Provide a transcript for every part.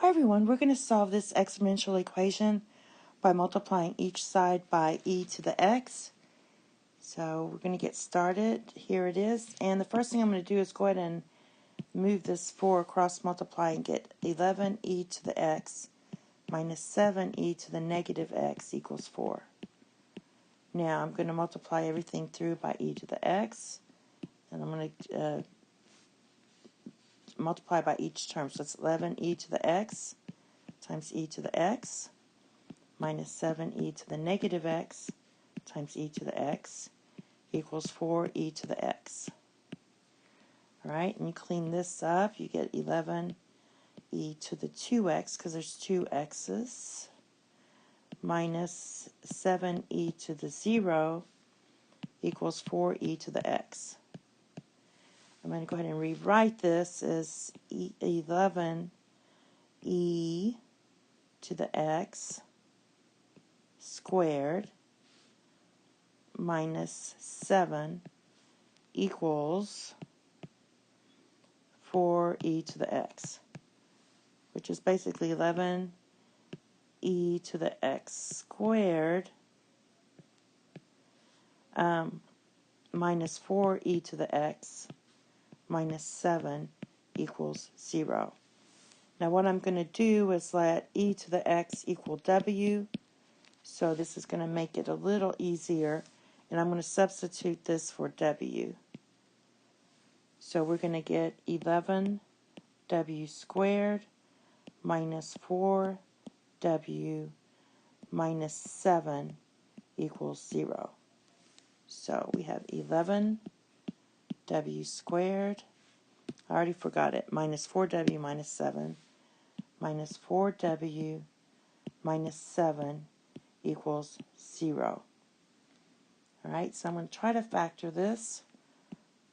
Hi everyone, we're going to solve this exponential equation by multiplying each side by e to the x. So we're going to get started. Here it is. And the first thing I'm going to do is go ahead and move this 4 across multiply and get 11e to the x minus 7e to the negative x equals 4. Now I'm going to multiply everything through by e to the x. And I'm going to multiply by each term. So it's 11e to the x times e to the x minus 7e to the negative x times e to the x equals 4e to the x. Alright, and you clean this up, you get 11e to the 2x, because there's 2 x's, minus 7e to the 0 equals 4e to the x. I'm going to go ahead and rewrite this as 11e to the x squared minus 7 equals 4e to the x, which is basically 11e to the x squared minus 4e to the x minus 7 equals 0. Now what I'm going to do is let e to the x equal w. So this is going to make it a little easier. And I'm going to substitute this for w. So we're going to get 11w squared minus 4w minus 7 equals 0. So we have 11w squared, I already forgot it, minus 4w minus 7 minus 4w minus 7 equals 0. Alright, so I'm going to try to factor this.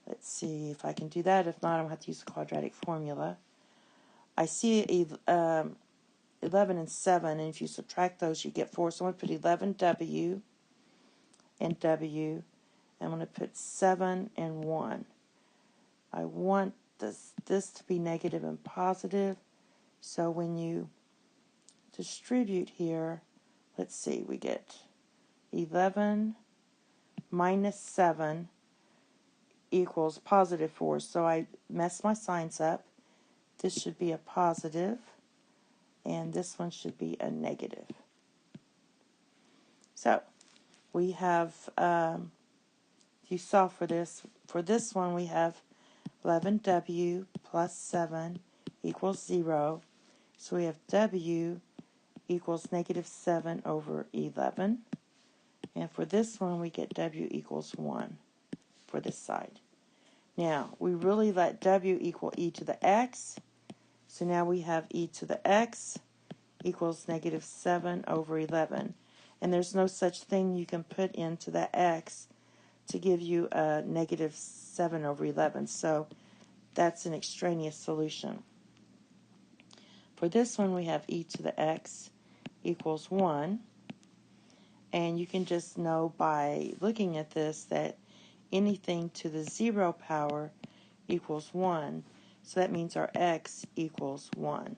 Let's see if I can do that. If not, I'm going to have to use the quadratic formula. I see 11 and 7, and if you subtract those, you get 4. So I'm going to put 11w and w, and I'm going to put 7 and 1. I want this to be negative and positive, so when you distribute here, let's see, we get 11 minus 7 equals positive 4. So I messed my signs up. This should be a positive, and this one should be a negative. So we have, you saw for this one we have 11w plus 7 equals 0. So we have w equals negative 7 over 11. And for this one, we get w equals 1 for this side. Now, we really let w equal e to the x. So now we have e to the x equals negative 7 over 11. And there's no such thing you can put into that x to give you a negative 7 over 11. So that's an extraneous solution. For this one, we have e to the x equals 1. And you can just know by looking at this that anything to the 0 power equals 1. So that means our x equals 1.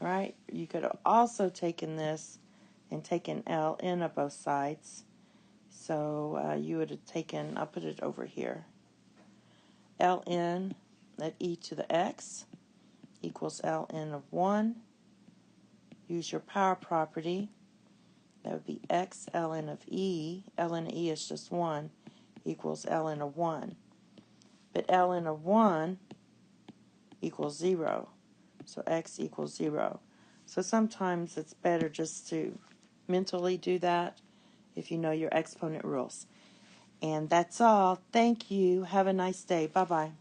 Alright, you could have also taken this and taken ln of both sides. So you would have taken, I'll put it over here, ln at e to the x equals ln of 1. Use your power property. That would be x ln of e. Ln of e is just 1 equals ln of 1. But ln of 1 equals 0. So x equals 0. So sometimes it's better just to mentally do that if you know your exponent rules. And that's all. Thank you. Have a nice day. Bye-bye.